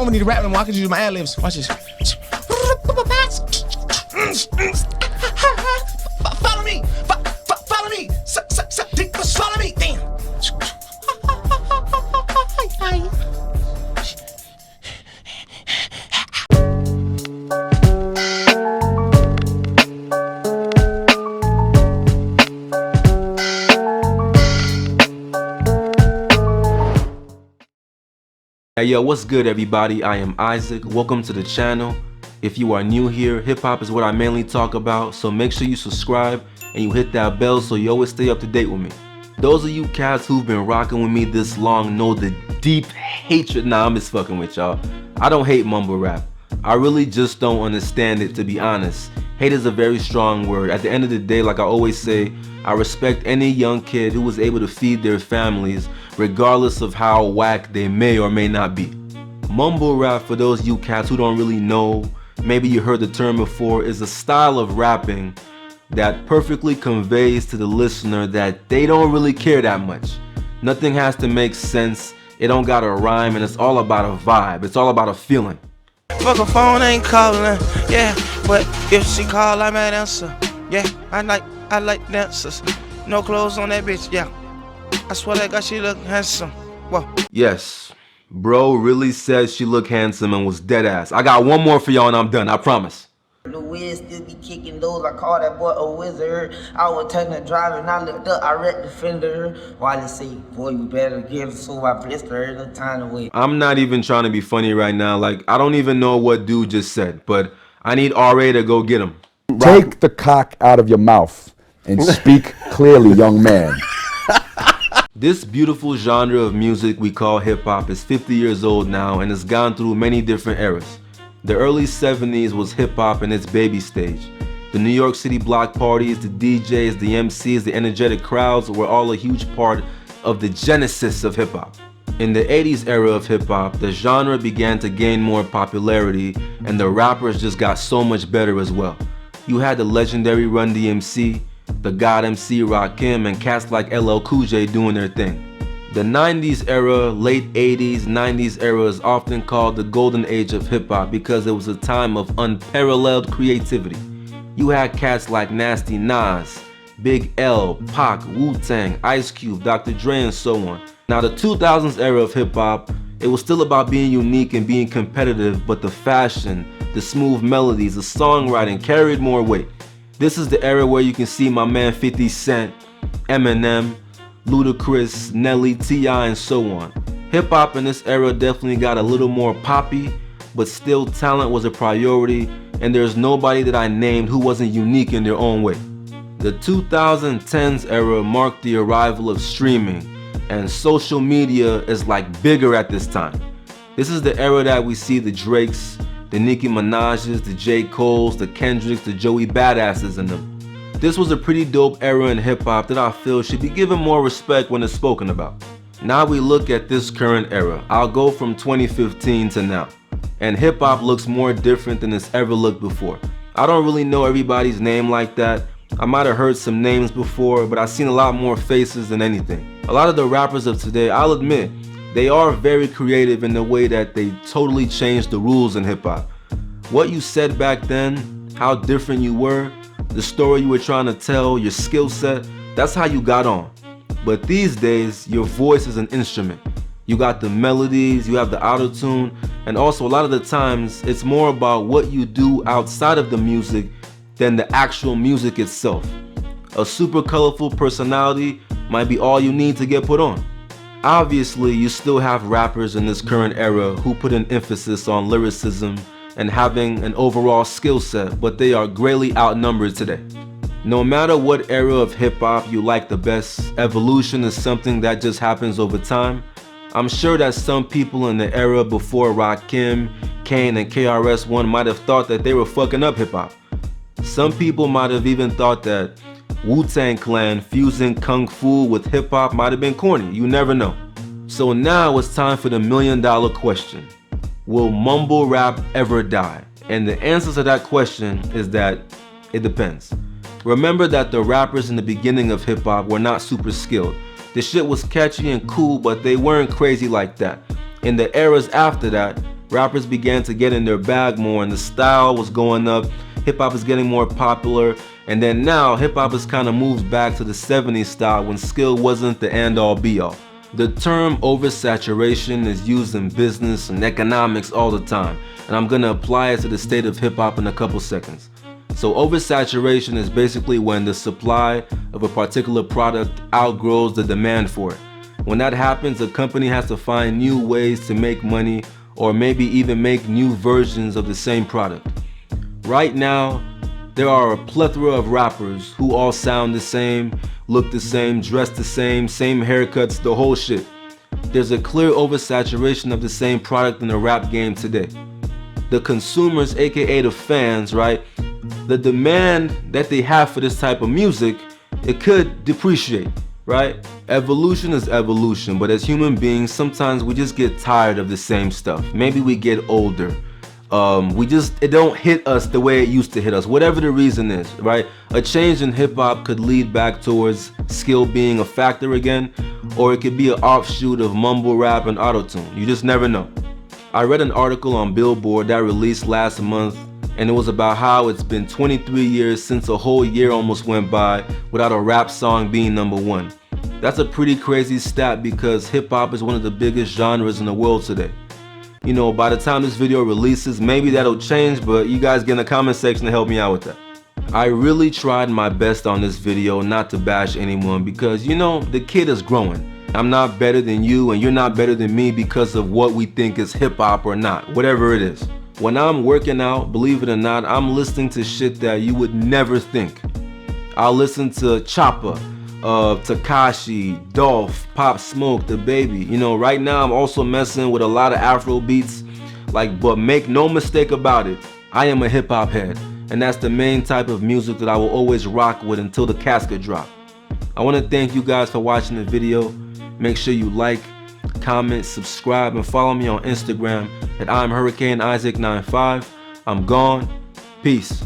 don't even need to rap anymore. I can just use my ad libs. Watch this. Follow me. Follow me. Follow me. Damn. Hey yo, what's good everybody? I am Isaac. Welcome to the channel. If you are new here, hip hop is what I mainly talk about, so make sure you subscribe and you hit that bell so you always stay up to date with me. Those of you cats who've been rocking with me this long know the deep hatred. Nah, I'm just fucking with y'all. I don't hate mumble rap. I really just don't understand it, to be honest. Hate is a very strong word. At the end of the day, like I always say, I respect any young kid who was able to feed their families regardless of how whack they may or may not be. Mumble rap, for those of you cats who don't really know, maybe you heard the term before, is a style of rapping that perfectly conveys to the listener that they don't really care that much. Nothing has to make sense, it don't gotta rhyme, and it's all about a vibe, it's all about a feeling. Fuck a phone ain't calling, yeah, but if she call, I might answer. Yeah, I like dancers. No clothes on that bitch, yeah. I swear that God, she look handsome. Whoa. Yes, bro really said she looked handsome and was dead ass. I got one more for y'all and I'm done, I promise. The Wiz still be kicking those. I call that boy a wizard. I was taking a drive and I looked up. I read the fender. While they say, boy, you better give so I blister every time away. I'm not even trying to be funny right now. Like, I don't even know what dude just said, but I need RA to go get him. Take the cock out of your mouth and speak clearly, young man. This beautiful genre of music we call hip hop is 50 years old now and has gone through many different eras. The early 70s was hip hop in its baby stage. The New York City block parties, the DJs, the MCs, the energetic crowds were all a huge part of the genesis of hip hop. In the 80s era of hip hop, the genre began to gain more popularity and the rappers just got so much better as well. You had the legendary Run DMC, the God MC Hurrikane, and cats like LL Cool J doing their thing. The 90s era, late 80s, 90s era is often called the golden age of hip hop because it was a time of unparalleled creativity. You had cats like Nasty Nas, Big L, Pac, Wu-Tang, Ice Cube, Dr. Dre, and so on. Now the 2000s era of hip hop, it was still about being unique and being competitive, but the fashion, the smooth melodies, the songwriting carried more weight. This is the era where you can see my man 50 Cent, Eminem, Ludacris, Nelly, T.I., and so on. Hip hop in this era definitely got a little more poppy, but still talent was a priority, and there's nobody that I named who wasn't unique in their own way. The 2010s era marked the arrival of streaming, and social media is like bigger at this time. This is the era that we see the Drakes, the Nicki Minaj's, the J. Cole's, the Kendricks, the Joey Badasses in them. This was a pretty dope era in hip hop that I feel should be given more respect when it's spoken about. Now we look at this current era. I'll go from 2015 to now. And hip hop looks more different than it's ever looked before. I don't really know everybody's name like that. I might have heard some names before, but I've seen a lot more faces than anything. A lot of the rappers of today, I'll admit, they are very creative in the way that they totally changed the rules in hip hop. What you said back then, how different you were, the story you were trying to tell, your skill set, that's how you got on. But these days, your voice is an instrument. You got the melodies, you have the auto-tune, and also a lot of the times, it's more about what you do outside of the music than the actual music itself. A super colorful personality might be all you need to get put on. Obviously, you still have rappers in this current era who put an emphasis on lyricism and having an overall skill set, but they are greatly outnumbered today. No matter what era of hip hop you like the best, evolution is something that just happens over time. I'm sure that some people in the era before Rakim, Kane, and KRS-One might have thought that they were fucking up hip hop. Some people might have even thought that Wu-Tang Clan fusing kung fu with hip hop might have been corny, you never know. So now it's time for the million-dollar question. Will mumble rap ever die? And the answer to that question is that it depends. Remember that the rappers in the beginning of hip hop were not super skilled. The shit was catchy and cool, but they weren't crazy like that. In the eras after that, Rappers began to get in their bag more and the style was going up. Hip hop is getting more popular, and then now hip hop has kind of moved back to the 70s style when skill wasn't the end all be all. The term oversaturation is used in business and economics all the time, and I'm gonna apply it to the state of hip hop in a couple seconds. So oversaturation is basically when the supply of a particular product outgrows the demand for it. When that happens, a company has to find new ways to make money or maybe even make new versions of the same product. Right now, there are a plethora of rappers who all sound the same, look the same, dress the same haircuts, the whole shit. There's a clear oversaturation of the same product in the rap game today. The consumers, aka the fans, right? The demand that they have for this type of music, it could depreciate, right? Evolution is evolution, but as human beings, sometimes we just get tired of the same stuff. Maybe we get older. It don't hit us the way it used to hit us, whatever the reason is, right? A change in hip hop could lead back towards skill being a factor again, or it could be an offshoot of mumble rap and autotune. You just never know. I read an article on Billboard that released last month, and it was about how it's been 23 years since a whole year almost went by without a rap song being #1. That's a pretty crazy stat because hip hop is one of the biggest genres in the world today. You know, by the time this video releases, maybe that'll change, but you guys get in the comment section to help me out with that. I really tried my best on this video not to bash anyone because, you know, the kid is growing. I'm not better than you and you're not better than me because of what we think is hip hop or not, whatever it is. When I'm working out, believe it or not, I'm listening to shit that you would never think. I'll listen to Choppa, Tekashi, Dolph, Pop Smoke, The Baby. You know, right now I'm also messing with a lot of Afro beats, but make no mistake about it, I am a hip hop head, and that's the main type of music that I will always rock with until the casket drop. I want to thank you guys for watching the video. Make sure you like, comment, subscribe, and follow me on Instagram at I'm Hurrikane Isaac 95. I'm gone. Peace.